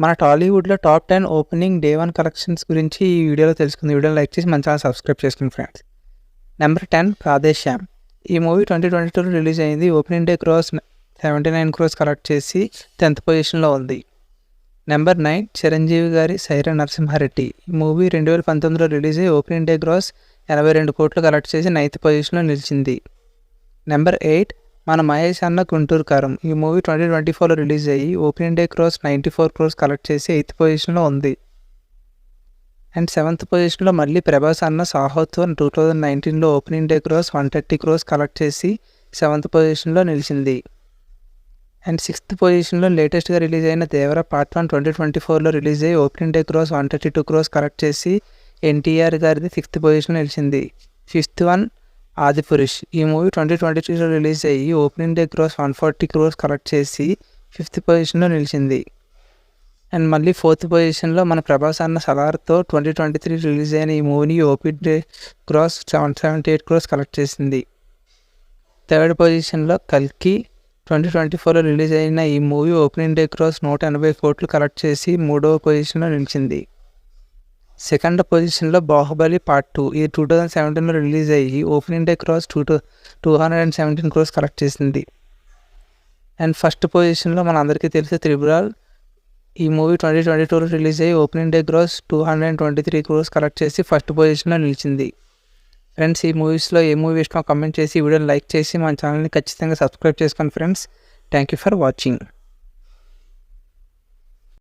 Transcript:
మన టాలీవుడ్లో top 10 opening day 1 collections గురించి ఈ వీడియోలో తెలుసుకుంది. వీడియోని లైక్ చేసి మన ఛానల్ సబ్స్క్రైబ్ చేసుకోండి ఫ్రెండ్స్. నెంబర్ 10 రాధేశ్యామ్. ఈ మూవీ 2022లో రిలీజ్ అయింది. Opening day gross 79 crores collect చేసి 10th పొజిషన్లో ఉంది. నెంబర్ 9 చిరంజీవి గారి సైరా నరసింహారెడ్డి. ఈ మూవీ 2019లో రిలీజ్ అయ్యి opening day gross 82 crores collect చేసి 9th పొజిషన్లో నిలిచింది. నెంబర్ 8 మన మహేష్ అన్న గుంటూరు కారం. ఈ మూవీ 2024లో రిలీజ్ అయ్యి opening day gross 94 crores collect చేసి 8th పొజిషన్లో ఉంది. అండ్ 7th పొజిషన్లో మళ్ళీ ప్రభాస్ అన్న సాహోతో 2019లో opening day gross 130 crores collect చేసి 7th పొజిషన్లో నిలిచింది. అండ్ 6th పొజిషన్లో లేటెస్ట్గా రిలీజ్ అయిన దేవర పార్ట్ 1 2024లో రిలీజ్ అయ్యి opening day gross 132 crores collect చేసి ఎన్టీఆర్ గారిది 6th పొజిషన్లో నిలిచింది. 5th one Adipurush. ఈ మూవీ 2023లో రిలీజ్ అయ్యి opening day gross 140 crores collect చేసి 5th పొజిషన్లో నిలిచింది. అండ్ మళ్ళీ 4th పొజిషన్లో మన ప్రభాస్ అన్న సలార్తో 2023 రిలీజ్ అయిన ఈ మూవీని opening day gross 178 crores collect చేసింది. 3rd పొజిషన్లో కల్కి. 2024లో రిలీజ్ అయిన ఈ movie opening day gross 180 crores collect చేసి 3వ పొజిషన్లో నిలిచింది. 2nd పొజిషన్లో బాహుబలి పార్ట్ 2. ఇది 2017లో రిలీజ్ అయ్యి opening day gross 217 crores collect చేసింది. అండ్ 1st పొజిషన్లో మన అందరికీ తెలిసే త్రిబుల్ ఆర్. ఈ మూవీ 2022లో రిలీజ్ అయ్యి opening day gross 223 crores collect చేసి 1st పొజిషన్లో నిలిచింది. ఫ్రెండ్స్, ఈ మూవీస్లో ఏ మూవీ ఇష్టమో కమెంట్ చేసి వీడియోని లైక్ చేసి మన ఛానల్ని ఖచ్చితంగా సబ్స్క్రైబ్ చేసుకోండి friends. Thank you for watching.